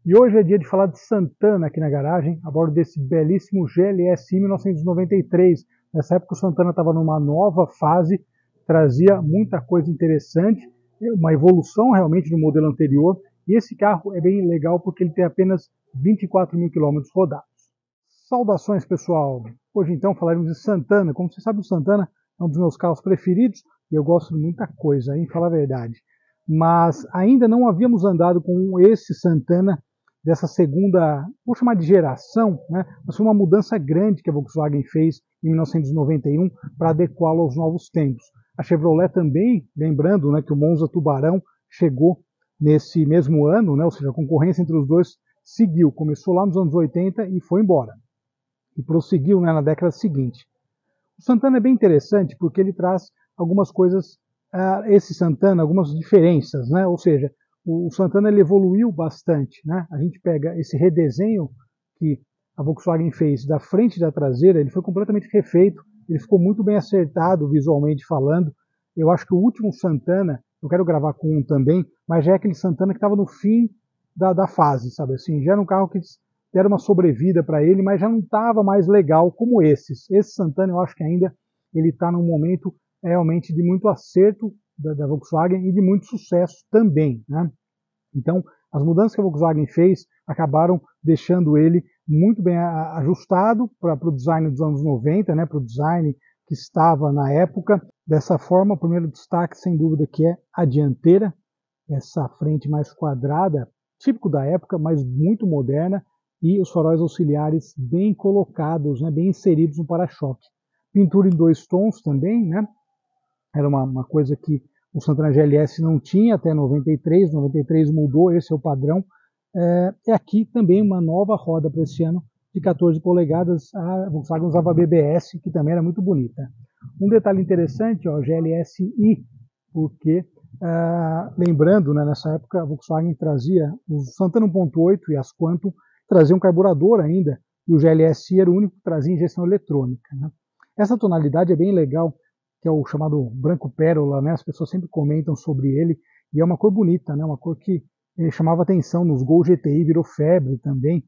E hoje é dia de falar de Santana aqui na garagem, a bordo desse belíssimo GLS 1993. Nessa época o Santana estava numa nova fase, trazia muita coisa interessante, uma evolução realmente do modelo anterior. E esse carro é bem legal porque ele tem apenas 24 mil quilômetros rodados. Saudações, pessoal! Hoje então falaremos de Santana. Como você sabe, o Santana é um dos meus carros preferidos e eu gosto de muita coisa, hein, falar a verdade. Mas ainda não havíamos andado com esse Santana dessa segunda, vou chamar de geração, né? Mas foi uma mudança grande que a Volkswagen fez em 1991 para adequá-lo aos novos tempos. A Chevrolet também, lembrando, né, que o Monza Tubarão chegou nesse mesmo ano, né? Ou seja, a concorrência entre os dois seguiu, começou lá nos anos 80 e foi embora. E prosseguiu, né, na década seguinte. O Santana é bem interessante porque ele traz algumas coisas, esse Santana, algumas diferenças, né? Ou seja, o Santana ele evoluiu bastante, né? A gente pega esse redesenho que a Volkswagen fez da frente e da traseira, ele foi completamente refeito, ele ficou muito bem acertado visualmente falando. Eu acho que o último Santana, eu quero gravar com um também, mas já é aquele Santana que estava no fim da fase, sabe assim? Já era um carro que deram uma sobrevida para ele, mas já não estava mais legal como esses. Esse Santana eu acho que ainda ele está num momento realmente de muito acerto da Volkswagen e de muito sucesso também, né? Então, as mudanças que a Volkswagen fez acabaram deixando ele muito bem ajustado para o design dos anos 90, né, para o design que estava na época. Dessa forma, o primeiro destaque, sem dúvida, que é a dianteira, essa frente mais quadrada, típico da época, mas muito moderna, e os faróis auxiliares bem colocados, né, bem inseridos no para-choque. Pintura em 2 tons também, né? Era uma coisa que o Santana GLS não tinha até 93, 93 mudou, esse é o padrão. E aqui também uma nova roda para esse ano de 14 polegadas, a Volkswagen usava a BBS, que também era muito bonita. Um detalhe interessante, ó, GLSI, porque lembrando, né, nessa época a Volkswagen trazia o Santana 1.8 e as Quantum traziam um carburador ainda, e o GLSI era o único que trazia injeção eletrônica, né? Essa tonalidade é bem legal, que é o chamado branco pérola, né? As pessoas sempre comentam sobre ele, e é uma cor bonita, né? Uma cor que chamava atenção nos Gol GTI, virou febre também.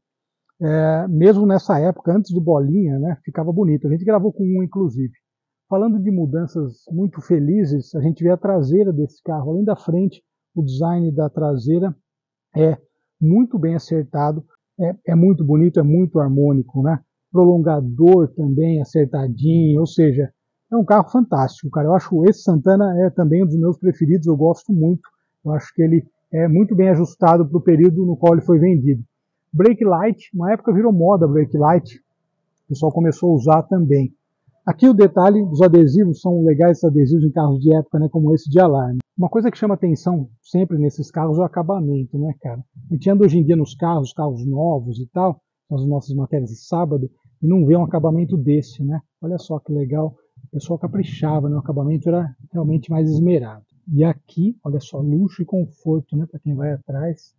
Mesmo nessa época, antes do Bolinha, né? Ficava bonito. A gente gravou com um, inclusive. Falando de mudanças muito felizes, a gente vê a traseira desse carro. Além da frente, o design da traseira é muito bem acertado, é muito bonito, é muito harmônico, né? Prolongador também acertadinho, ou seja, é um carro fantástico, cara. Eu acho esse Santana é também um dos meus preferidos, eu gosto muito. Eu acho que ele é muito bem ajustado para o período no qual ele foi vendido. Brake light, uma época virou moda brake light, o pessoal começou a usar também. Aqui o detalhe dos adesivos, são legais esses adesivos em carros de época, né, como esse de alarme. Uma coisa que chama atenção sempre nesses carros é o acabamento, né, cara? A gente anda hoje em dia nos carros novos e tal, nas nossas matérias de sábado, e não vê um acabamento desse, né? Olha só que legal. O pessoal caprichava, né? O acabamento era realmente mais esmerado. E aqui, olha só, luxo e conforto, né? Para quem vai atrás.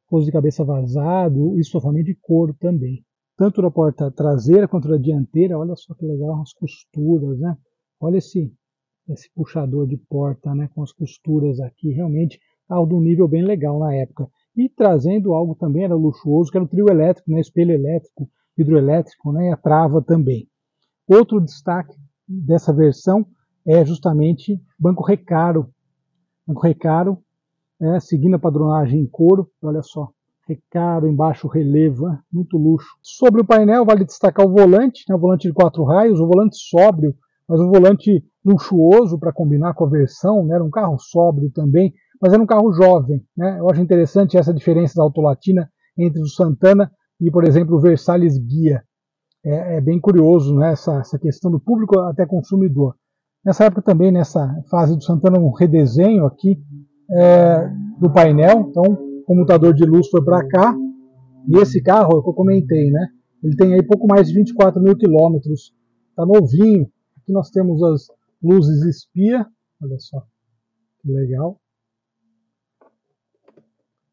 Pouso de cabeça vazado e estofamento de couro também. Tanto na porta traseira quanto na dianteira, olha só que legal, as costuras, né? Olha esse puxador de porta, né? Com as costuras aqui, realmente algo de um nível bem legal na época. E trazendo algo também, era luxuoso, que era o trio elétrico, né? Espelho elétrico, vidro elétrico, né? E a trava também. Outro destaque dessa versão é justamente banco recaro. Banco recaro, seguindo a padronagem em couro, olha só, recaro, embaixo releva, muito luxo. Sobre o painel, vale destacar o volante, né, o volante de 4 raios, o volante sóbrio, mas um volante luxuoso para combinar com a versão, né, era um carro sóbrio também, mas era um carro jovem, né? Eu acho interessante essa diferença da autolatina entre o Santana e, por exemplo, o Versalhes Ghia. É bem curioso, né, essa questão do público até consumidor. Nessa época também, nessa fase do Santana, um redesenho aqui do painel, então o comutador de luz foi para cá, e esse carro, é o que eu comentei, né, ele tem aí pouco mais de 24 mil quilômetros, tá novinho. Aqui nós temos as luzes espia, olha só, que legal,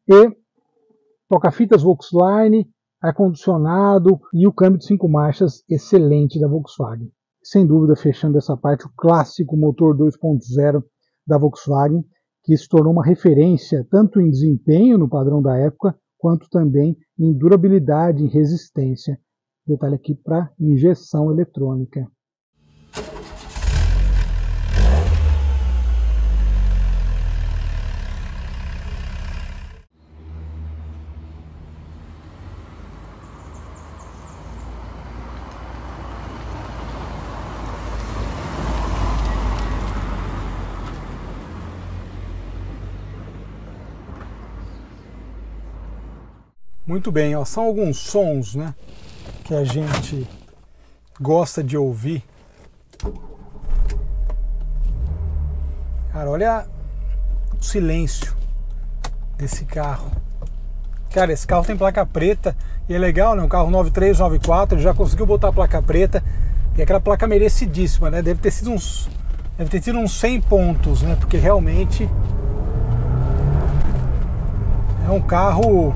e toca-fitas Volkswagen, ar-condicionado e o câmbio de 5 marchas excelente da Volkswagen. Sem dúvida, fechando essa parte, o clássico motor 2.0 da Volkswagen, que se tornou uma referência tanto em desempenho no padrão da época, quanto também em durabilidade e resistência. Detalhe aqui para injeção eletrônica. Muito bem, ó, são alguns sons, né, que a gente gosta de ouvir. Cara, olha o silêncio desse carro. Cara, esse carro tem placa preta e é legal, né? Um carro 9394, ele já conseguiu botar a placa preta e aquela placa merecidíssima, né? Deve ter tido uns 100 pontos, né? Porque realmente é um carro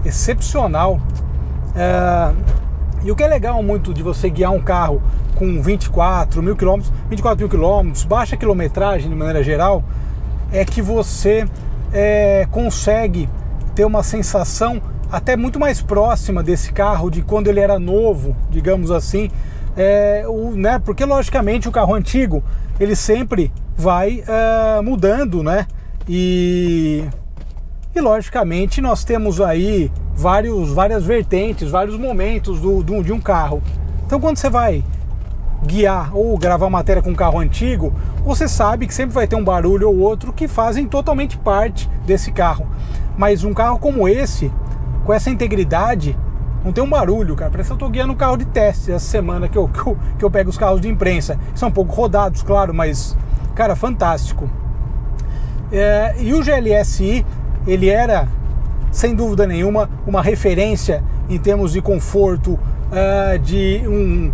excepcional. E o que é legal muito de você guiar um carro com 24 mil quilômetros, baixa quilometragem de maneira geral, é que você consegue ter uma sensação até muito mais próxima desse carro de quando ele era novo, digamos assim, né? Porque logicamente o carro antigo ele sempre vai mudando, né? E logicamente nós temos aí várias vertentes, vários momentos de um carro. Então quando você vai guiar ou gravar matéria com um carro antigo, você sabe que sempre vai ter um barulho ou outro que fazem totalmente parte desse carro. Mas um carro como esse, com essa integridade, não tem um barulho, cara. Parece que eu estou guiando um carro de teste essa semana que eu pego os carros de imprensa. São um pouco rodados, claro, mas, cara, fantástico. E o GLSI, ele era, sem dúvida nenhuma, uma referência em termos de conforto, de um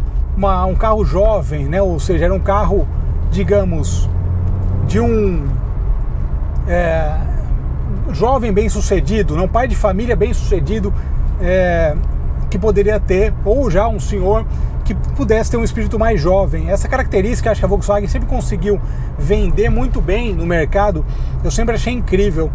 carro jovem, né? Ou seja, era um carro, digamos, de um jovem bem-sucedido, um pai de família bem-sucedido, que poderia ter, ou já um senhor que pudesse ter um espírito mais jovem. Essa característica, acho que a Volkswagen sempre conseguiu vender muito bem no mercado, eu sempre achei incrível.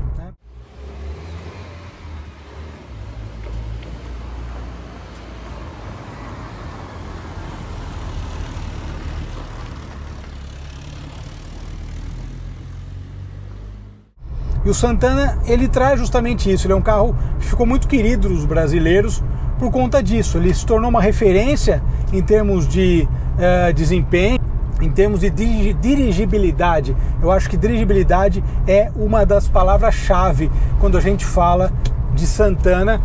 E o Santana, ele traz justamente isso. Ele é um carro que ficou muito querido dos brasileiros por conta disso. Ele se tornou uma referência em termos de desempenho, em termos de dirigibilidade. Eu acho que dirigibilidade é uma das palavras-chave quando a gente fala de Santana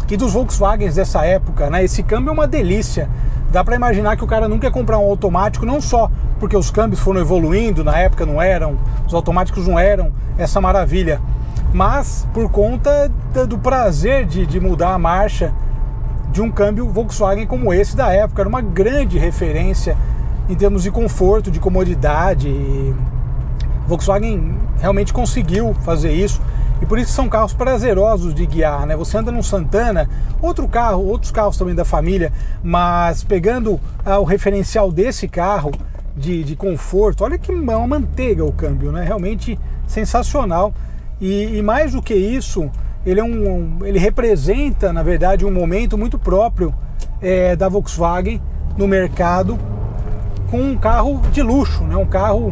e dos Volkswagens dessa época, né? Esse câmbio é uma delícia. Dá para imaginar que o cara nunca ia comprar um automático, não só porque os câmbios foram evoluindo, na época não eram, os automáticos não eram essa maravilha, mas por conta do prazer de mudar a marcha de um câmbio Volkswagen como esse da época. Era uma grande referência em termos de conforto, de comodidade. E Volkswagen realmente conseguiu fazer isso, e por isso são carros prazerosos de guiar, né? Você anda num Santana, outros carros também da família, mas pegando o referencial desse carro de conforto, olha que uma manteiga o câmbio, né? Realmente sensacional. E mais do que isso, ele representa, na verdade, um momento muito próprio da Volkswagen no mercado, com um carro de luxo, né? Um carro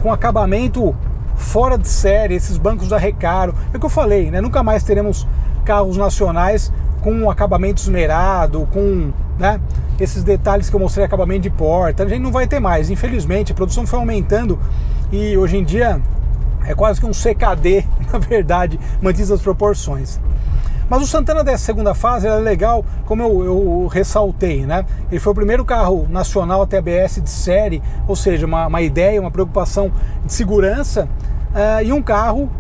com acabamento fora de série, esses bancos da Recaro. É o que eu falei, né? Nunca mais teremos carros nacionais com um acabamento esmerado, com, né, esses detalhes que eu mostrei, acabamento de porta. A gente não vai ter mais, infelizmente. A produção foi aumentando e hoje em dia é quase que um CKD, na verdade, mantidas as proporções. Mas o Santana dessa segunda fase era legal, como eu ressaltei, né? Ele foi o primeiro carro nacional a ter ABS de série, ou seja, uma ideia, uma preocupação de segurança, e um carro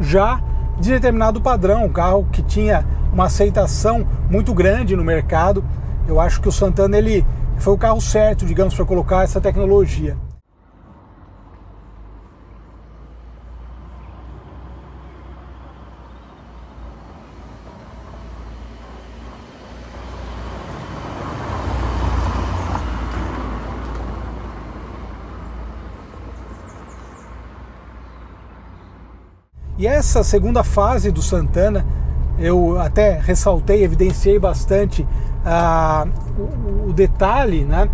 já de determinado padrão, um carro que tinha uma aceitação muito grande no mercado. Eu acho que o Santana ele foi o carro certo, digamos, para colocar essa tecnologia. E essa segunda fase do Santana, eu até ressaltei, evidenciei bastante o detalhe, né,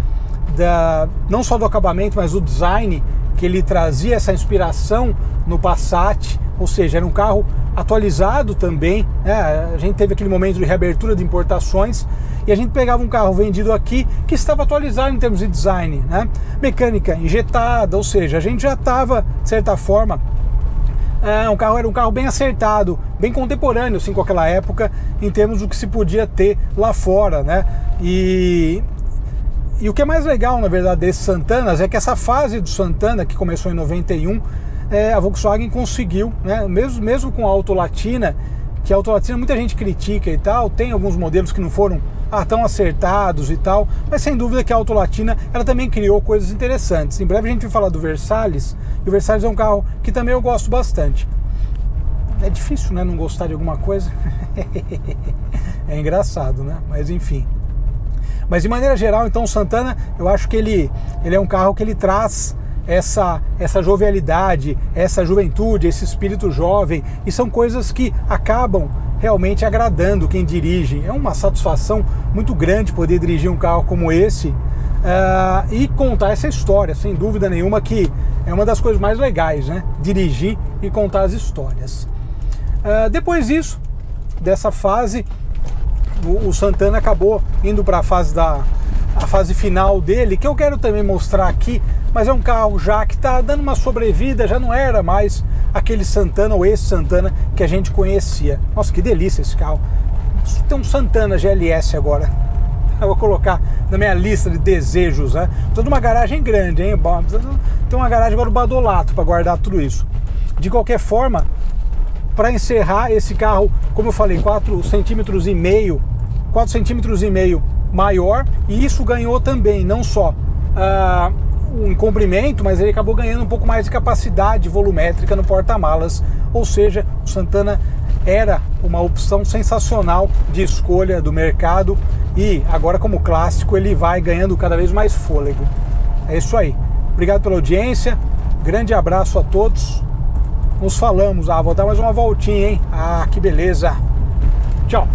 não só do acabamento, mas do design, que ele trazia essa inspiração no Passat, ou seja, era um carro atualizado também, né? A gente teve aquele momento de reabertura de importações e a gente pegava um carro vendido aqui que estava atualizado em termos de design, né? Mecânica injetada, ou seja, a gente já estava, de certa forma, era um carro bem acertado, bem contemporâneo assim, com aquela época, em termos do que se podia ter lá fora, né? E o que é mais legal, na verdade, desses Santanas é que essa fase do Santana, que começou em 91, a Volkswagen conseguiu, né, mesmo com a Auto Latina, que a Auto Latina muita gente critica e tal, tem alguns modelos que não foram tão acertados e tal, mas sem dúvida que a Auto Latina ela também criou coisas interessantes. Em breve a gente vai falar do Versalhes, e o Versalhes é um carro que também eu gosto bastante. É difícil, né, não gostar de alguma coisa. É engraçado, né? Mas enfim. Mas de maneira geral, então, o Santana, eu acho que ele é um carro que ele traz essa jovialidade, essa juventude, esse espírito jovem, e são coisas que acabam realmente agradando quem dirige. É uma satisfação muito grande poder dirigir um carro como esse e contar essa história, sem dúvida nenhuma que é uma das coisas mais legais, né? Dirigir e contar as histórias. Depois disso, dessa fase, o Santana acabou indo para a fase final dele, que eu quero também mostrar aqui, mas é um carro já que está dando uma sobrevida, já não era mais aquele Santana ou esse Santana que a gente conhecia. Nossa, que delícia esse carro. Tem um Santana GLS agora. Eu vou colocar na minha lista de desejos, né? Estou numa garagem grande, hein? Tem uma garagem agora do Badolato para guardar tudo isso. De qualquer forma, para encerrar, esse carro, como eu falei, 4,5 cm, 4,5 cm maior, e isso ganhou também, não só um comprimento, mas ele acabou ganhando um pouco mais de capacidade volumétrica no porta-malas, ou seja, o Santana era uma opção sensacional de escolha do mercado, e agora como clássico ele vai ganhando cada vez mais fôlego. É isso aí, obrigado pela audiência, grande abraço a todos, nos falamos, vou dar mais uma voltinha, hein? Que beleza, tchau!